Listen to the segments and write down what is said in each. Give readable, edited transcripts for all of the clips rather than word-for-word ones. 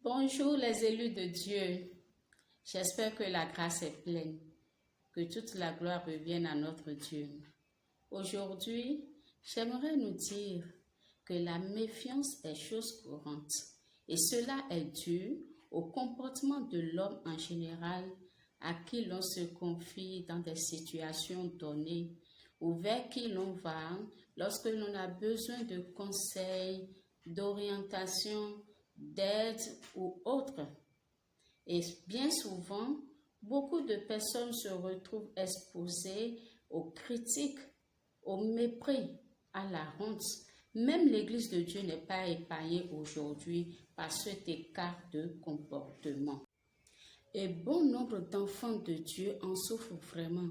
Bonjour les élus de Dieu. J'espère que la grâce est pleine, que toute la gloire revienne à notre Dieu. Aujourd'hui, j'aimerais nous dire que la méfiance est chose courante et cela est dû au comportement de l'homme en général à qui l'on se confie dans des situations données ou vers qui l'on va lorsque l'on a besoin de conseils, d'orientation, d'aide ou autre. Et bien souvent, beaucoup de personnes se retrouvent exposées aux critiques, au mépris, à la honte. Même l'Église de Dieu n'est pas épargnée aujourd'hui par cet écart de comportement. Et bon nombre d'enfants de Dieu en souffrent vraiment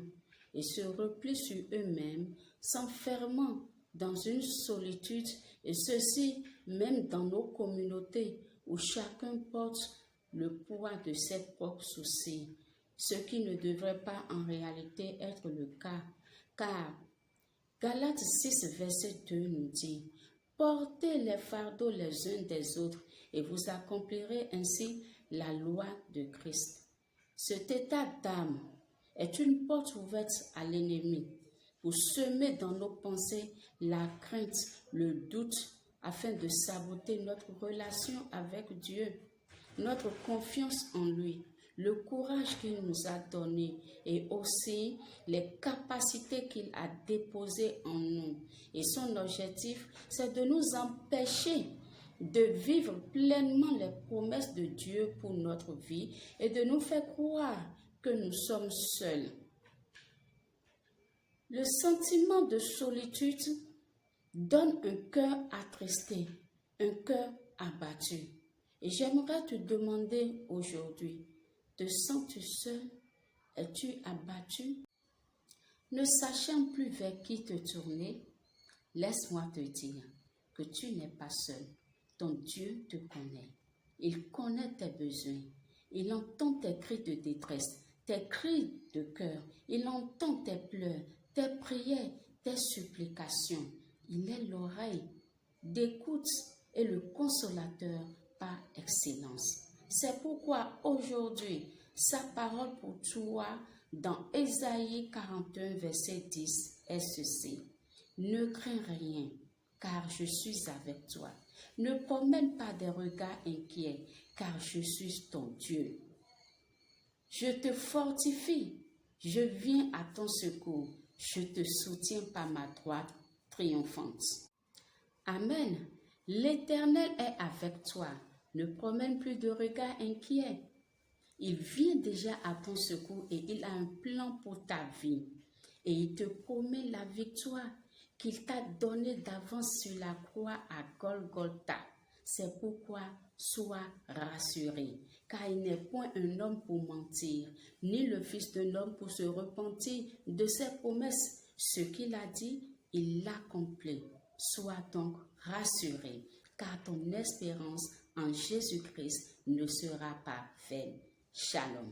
et se replient sur eux-mêmes, s'enfermant dans une solitude, et ceci même dans nos communautés où chacun porte le poids de ses propres soucis, ce qui ne devrait pas en réalité être le cas, car Galates 6, verset 2 nous dit « Portez les fardeaux les uns des autres et vous accomplirez ainsi la loi de Christ. » Cet état d'âme est une porte ouverte à l'ennemi pour semer dans nos pensées la crainte, le doute, afin de saboter notre relation avec Dieu, notre confiance en lui, le courage qu'il nous a donné et aussi les capacités qu'il a déposées en nous. Et son objectif, c'est de nous empêcher de vivre pleinement les promesses de Dieu pour notre vie et de nous faire croire que nous sommes seuls. Le sentiment de solitude donne un cœur attristé, un cœur abattu. Et j'aimerais te demander aujourd'hui, te sens-tu seul? Es-tu abattu? Ne sachant plus vers qui te tourner, laisse-moi te dire que tu n'es pas seul. Ton Dieu te connaît. Il connaît tes besoins. Il entend tes cris de détresse, tes cris de cœur. Il entend tes pleurs, tes prières, tes supplications. Il est l'oreille d'écoute et le consolateur par excellence. C'est pourquoi aujourd'hui, sa parole pour toi dans Ésaïe 41, verset 10 est ceci. Ne crains rien, car je suis avec toi. Ne promène pas des regards inquiets, car je suis ton Dieu. Je te fortifie, je viens à ton secours, je te soutiens par ma droite triomphante. Amen. L'Éternel est avec toi. Ne promène plus de regards inquiets. Il vient déjà à ton secours et il a un plan pour ta vie. Et il te promet la victoire qu'il t'a donnée d'avance sur la croix à Golgotha. C'est pourquoi sois rassuré, car il n'est point un homme pour mentir, ni le fils d'un homme pour se repentir de ses promesses. Ce qu'il a dit, il l'accomplit. Sois donc rassuré, car ton espérance en Jésus-Christ ne sera pas vaine. Shalom.